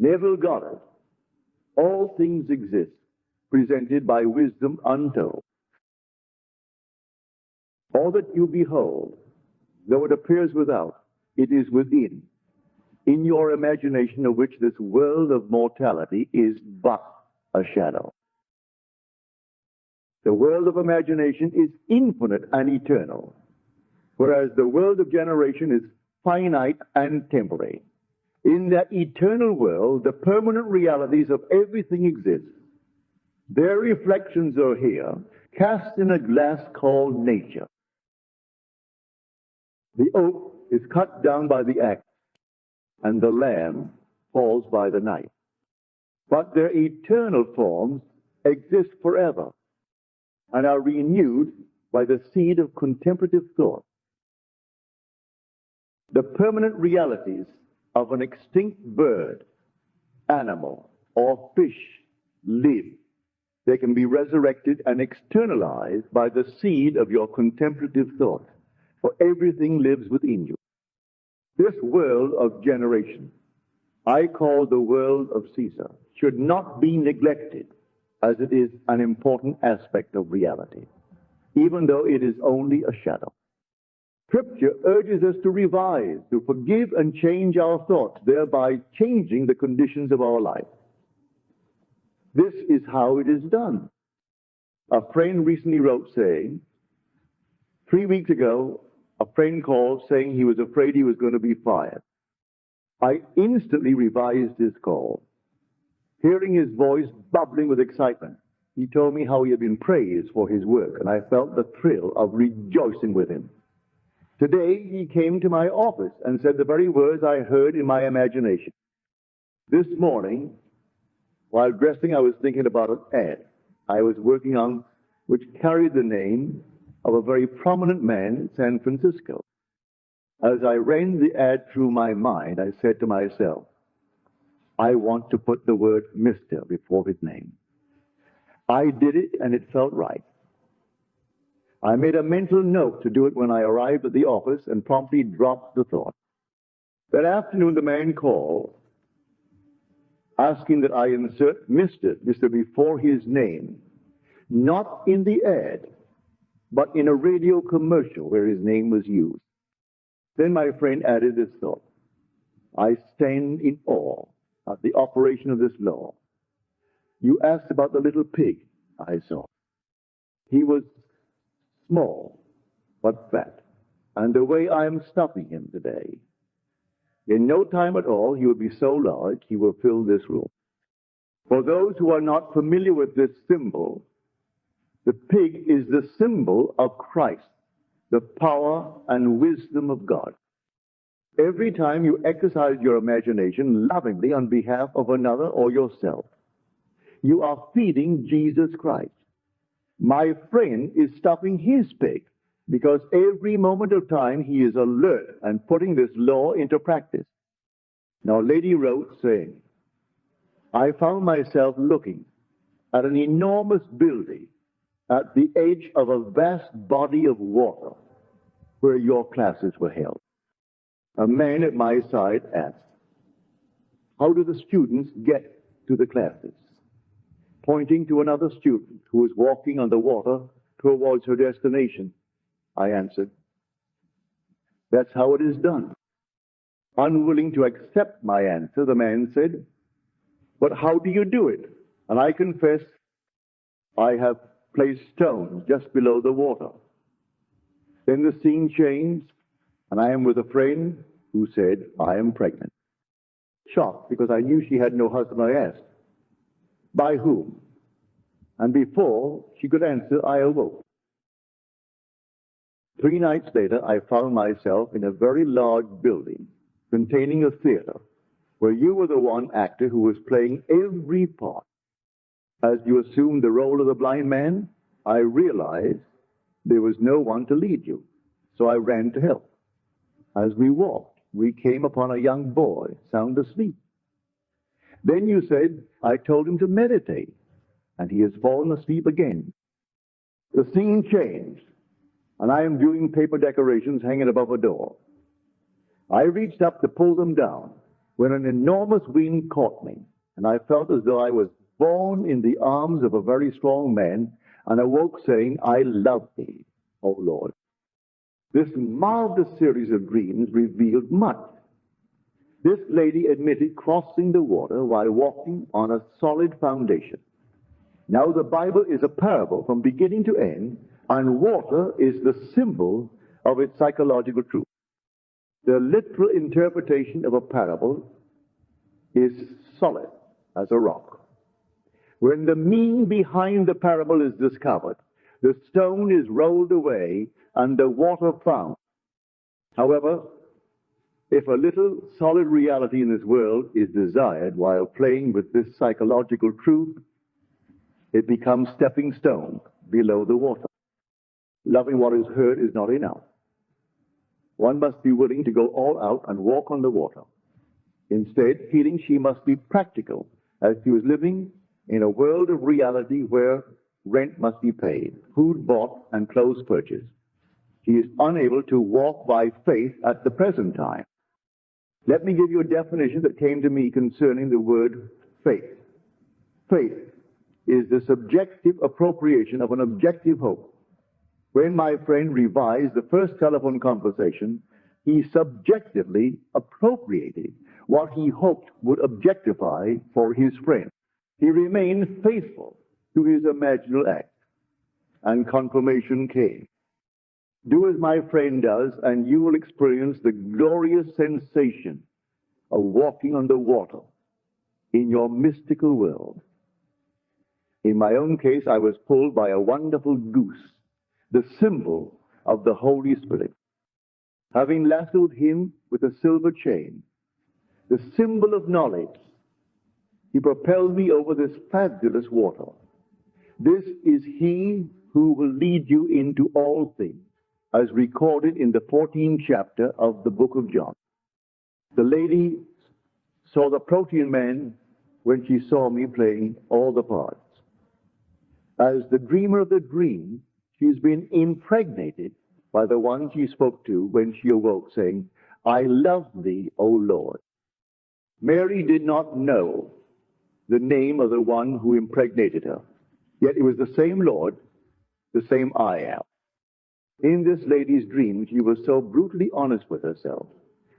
Neville Goddard, all things exist, presented by wisdom untold. All that you behold, though it appears without, it is within, in your imagination, of which this world of mortality is but a shadow. The world of imagination is infinite and eternal, whereas the world of generation is finite and temporary. In that eternal world, the permanent realities of everything exist. Their reflections are here, cast in a glass called nature. The oak is cut down by the axe, and the lamb falls by the knife. But their eternal forms exist forever and are renewed by the seed of contemplative thought. The permanent realities of an extinct bird, animal, or fish live. They can be resurrected and externalized by the seed of your contemplative thought, for everything lives within you. This world of generation, I call the world of Caesar, should not be neglected, as it is an important aspect of reality, even though it is only a shadow. Scripture urges us to revise, to forgive and change our thoughts, thereby changing the conditions of our life. This is how it is done. A friend recently wrote saying, 3 weeks ago, a friend called saying he was afraid he was going to be fired. I instantly revised his call. Hearing his voice bubbling with excitement, he told me how he had been praised for his work, and I felt the thrill of rejoicing with him. Today, he came to my office and said the very words I heard in my imagination. This morning, while dressing, I was thinking about an ad I was working on which carried the name of a very prominent man in San Francisco. As I ran the ad through my mind, I said to myself, I want to put the word Mr. before his name. I did it, and it felt right. I made a mental note to do it when I arrived at the office and promptly dropped the thought. That afternoon, the man called, asking that I insert Mr. before his name, not in the ad, but in a radio commercial where his name was used. Then my friend added this thought. I stand in awe at the operation of this law. You asked about the little pig I saw. He was small, but fat, and the way I am stuffing him today, in no time at all, he will be so large he will fill this room. For those who are not familiar with this symbol, the pig is the symbol of Christ, the power and wisdom of God. Every time you exercise your imagination lovingly on behalf of another or yourself, you are feeding Jesus Christ. My friend is stuffing his pig because every moment of time he is alert and putting this law into practice. Now, lady wrote saying, I found myself looking at an enormous building at the edge of a vast body of water where your classes were held. A man at my side asked, how do the students get to the classes? Pointing to another student who was walking on the water towards her destination, I answered, that's how it is done. Unwilling to accept my answer, the man said, but how do you do it? And I confessed, I have placed stones just below the water. Then the scene changed, and I am with a friend who said, I am pregnant. Shocked because I knew she had no husband, I asked, by whom? And before she could answer, I awoke. 3 nights later, I found myself in a very large building containing a theater where you were the one actor who was playing every part. As you assumed the role of the blind man, I realized there was no one to lead you, so I ran to help. As we walked, we came upon a young boy sound asleep. Then you said, I told him to meditate, and he has fallen asleep again. The scene changed, and I am viewing paper decorations hanging above a door. I reached up to pull them down when an enormous wind caught me, and I felt as though I was borne in the arms of a very strong man, and awoke saying, I love thee, O Lord. This marvelous series of dreams revealed much. This lady admitted crossing the water while walking on a solid foundation. Now the Bible is a parable from beginning to end, and water is the symbol of its psychological truth. The literal interpretation of a parable is solid as a rock. When the meaning behind the parable is discovered, the stone is rolled away and the water found. However, if a little solid reality in this world is desired while playing with this psychological truth, it becomes stepping stone below the water. Loving what is heard is not enough. One must be willing to go all out and walk on the water. Instead, feeling she must be practical, as she was living in a world of reality where rent must be paid, food bought, and clothes purchased. She is unable to walk by faith at the present time. Let me give you a definition that came to me concerning the word faith. Faith is the subjective appropriation of an objective hope. When my friend revised the first telephone conversation, he subjectively appropriated what he hoped would objectify for his friend. He remained faithful to his imaginal act, and confirmation came. Do as my friend does, and you will experience the glorious sensation of walking on the water in your mystical world. In my own case, I was pulled by a wonderful goose, the symbol of the Holy Spirit. Having lassoed him with a silver chain, the symbol of knowledge, he propelled me over this fabulous water. This is he who will lead you into all things, as recorded in the 14th chapter of the book of John. The lady saw the protean man when she saw me playing all the parts. As the dreamer of the dream, she's been impregnated by the one she spoke to when she awoke, saying, I love thee, O Lord. Mary did not know the name of the one who impregnated her, yet it was the same Lord, the same I am. In this lady's dream, she was so brutally honest with herself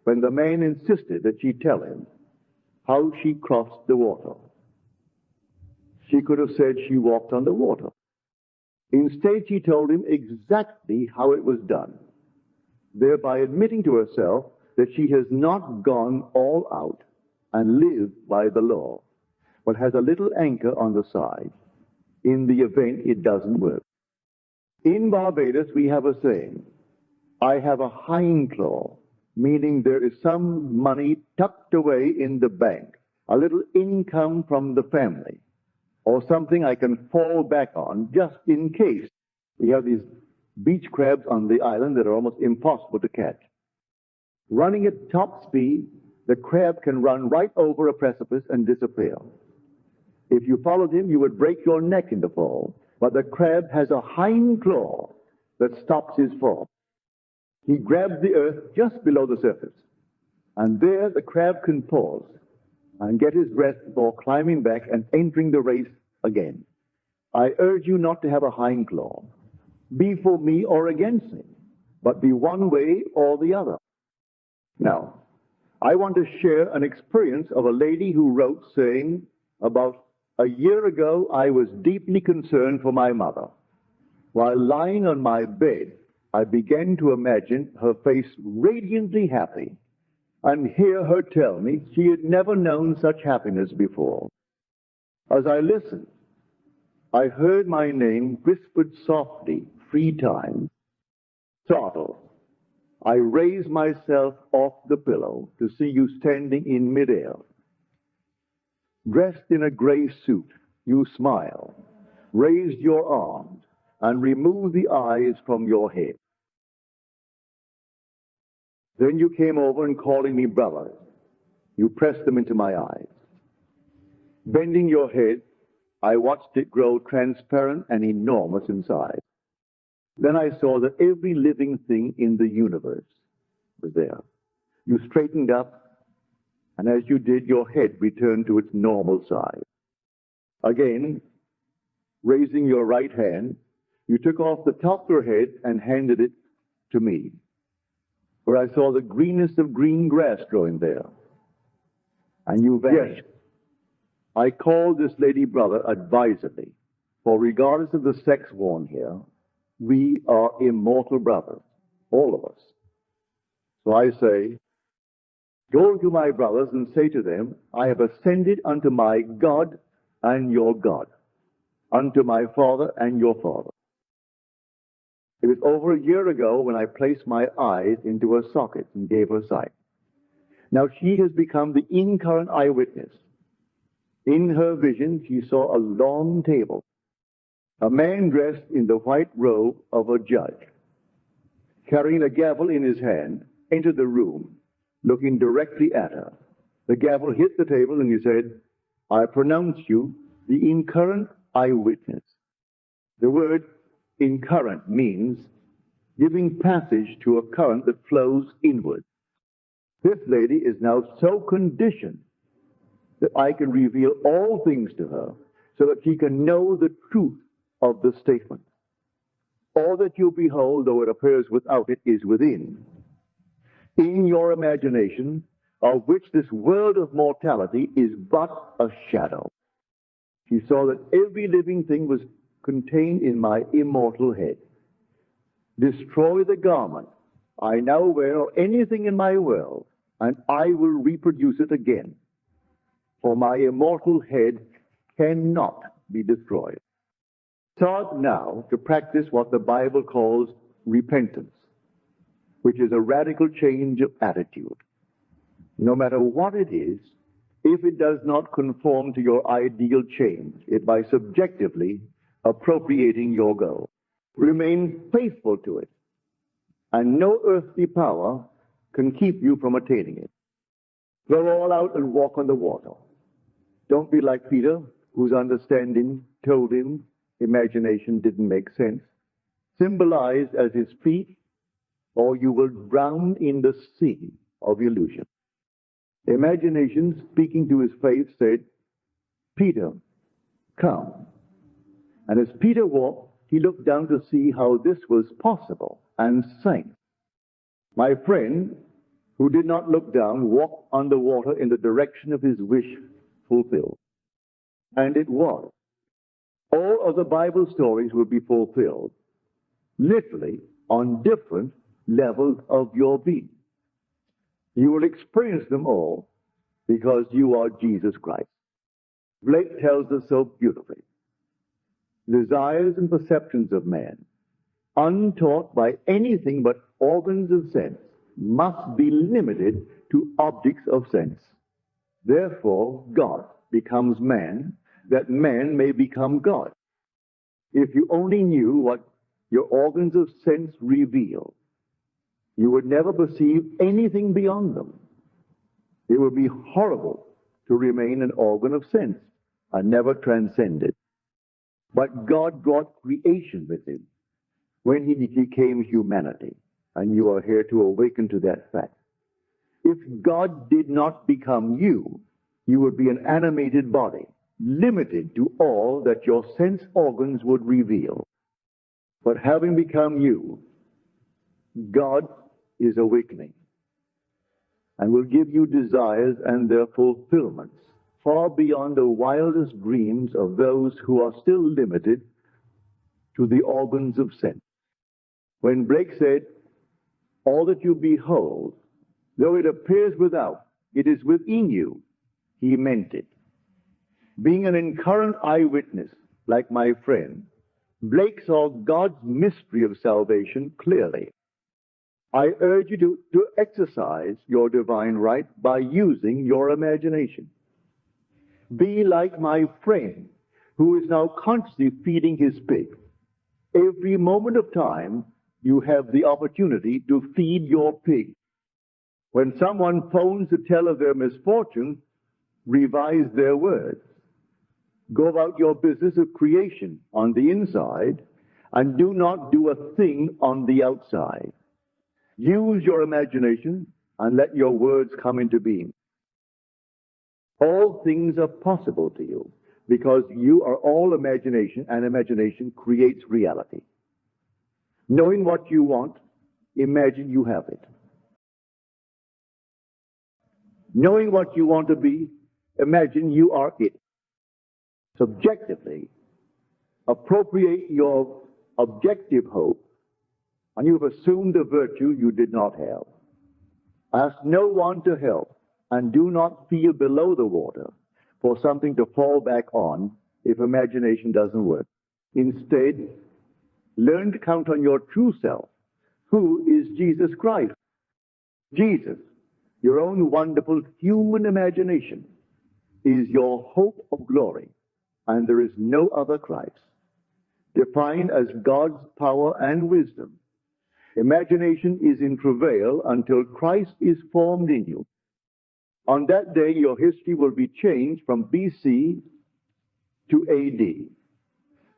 when the man insisted that she tell him how she crossed the water. She could have said she walked on the water. Instead, she told him exactly how it was done, thereby admitting to herself that she has not gone all out and lived by the law, but has a little anchor on the side in the event it doesn't work. In Barbados, we have a saying, I have a hind claw, meaning there is some money tucked away in the bank, a little income from the family, or something I can fall back on just in case. We have these beach crabs on the island that are almost impossible to catch. Running at top speed, the crab can run right over a precipice and disappear. If you followed him, you would break your neck in the fall, but the crab has a hind claw that stops his fall. He grabs the earth just below the surface, and there the crab can pause and get his breath before climbing back and entering the race again. I urge you not to have a hind claw. Be for me or against me, but be one way or the other. Now, I want to share an experience of a lady who wrote saying, about a year ago, I was deeply concerned for my mother. While lying on my bed, I began to imagine her face radiantly happy and hear her tell me she had never known such happiness before. As I listened, I heard my name whispered softly 3 times. Startled, I raised myself off the pillow to see you standing in midair. Dressed in a gray suit, you smiled, raised your arms, and removed the eyes from your head. Then you came over and calling me brother, you pressed them into my eyes. Bending your head, I watched it grow transparent and enormous inside. Then I saw that every living thing in the universe was there. You straightened up And as you did, your head returned to its normal size. Again, raising your right hand, you took off the top of your head and handed it to me, where I saw the greenest of green grass growing there. And you vanished. Yes. I called this lady brother advisedly, for regardless of the sex worn here, we are immortal brothers, all of us. So I say, go to my brothers and say to them, I have ascended unto my God and your God, unto my Father and your Father. It was over a year ago when I placed my eyes into her socket and gave her sight. Now she has become the incurrent eyewitness. In her vision, she saw a long table, a man dressed in the white robe of a judge, carrying a gavel in his hand, entered the room, looking directly at her. The gavel hit the table and he said, I pronounce you the incurrent eyewitness. The word incurrent means giving passage to a current that flows inward. This lady is now so conditioned that I can reveal all things to her so that she can know the truth of the statement. All that you behold, though it appears without it, is within. In your imagination, of which this world of mortality is but a shadow. She saw that every living thing was contained in my immortal head. Destroy the garment I now wear or anything in my world, and I will reproduce it again. For my immortal head cannot be destroyed. Start now to practice what the Bible calls repentance, which is a radical change of attitude. No matter what it is, if it does not conform to your ideal change, it by subjectively appropriating your goal. Remain faithful to it, and no earthly power can keep you from attaining it. Throw all out and walk on the water. Don't be like Peter, whose understanding told him imagination didn't make sense, symbolized as his feet, or you will drown in the sea of illusion. Imagination, speaking to his faith, said, Peter, come. And as Peter walked, he looked down to see how this was possible and sank. My friend, who did not look down, walked on the water in the direction of his wish fulfilled. And it was. All of the Bible stories will be fulfilled, literally, on different levels of your being. You will experience them all because you are Jesus Christ. Blake tells us so beautifully. Desires and perceptions of man, untaught by anything but organs of sense, must be limited to objects of sense. Therefore, God becomes man, that man may become God. If you only knew what your organs of sense reveal, you would never perceive anything beyond them. It would be horrible to remain an organ of sense and never transcend it. But God brought creation with him when he became humanity, and you are here to awaken to that fact. If God did not become you, you would be an animated body, limited to all that your sense organs would reveal. But having become you, God is awakening and will give you desires and their fulfillments far beyond the wildest dreams of those who are still limited to the organs of sense. When Blake said, all that you behold, though it appears without, it is within you, he meant it. Being an incurrent eyewitness, like my friend, Blake saw God's mystery of salvation clearly. I urge you to exercise your divine right by using your imagination. Be like my friend, who is now consciously feeding his pig. Every moment of time, you have the opportunity to feed your pig. When someone phones to tell of their misfortune, revise their words. Go about your business of creation on the inside, and do not do a thing on the outside. Use your imagination and let your words come into being. All things are possible to you because you are all imagination, and imagination creates reality. Knowing what you want, imagine you have it. Knowing what you want to be, imagine you are it. Subjectively, appropriate your objective hope, and you have assumed a virtue you did not have. Ask no one to help, and do not feel below the water for something to fall back on if imagination doesn't work. Instead, learn to count on your true self, who is Jesus Christ. Jesus, your own wonderful human imagination, is your hope of glory, and there is no other Christ. Defined as God's power and wisdom, imagination is in travail until Christ is formed in you. On that day, your history will be changed from BC to AD,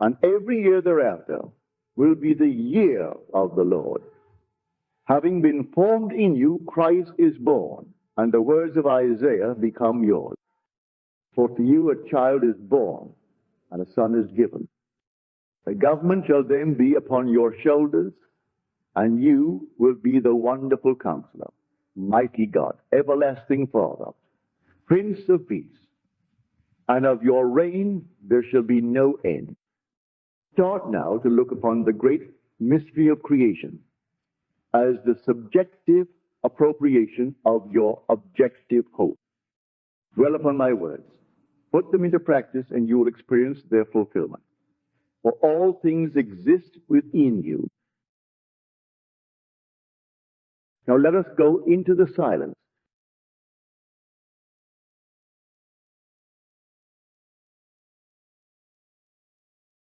and every year thereafter will be the year of the Lord. Having been formed in you, Christ is born, and the words of Isaiah become yours. For to you a child is born, and a son is given. The government shall then be upon your shoulders, and you will be the wonderful Counselor, mighty God, everlasting Father, Prince of Peace. And of your reign there shall be no end. Start now to look upon the great mystery of creation as the subjective appropriation of your objective hope. Dwell upon my words. Put them into practice, and you will experience their fulfillment. For all things exist within you. Now let us go into the silence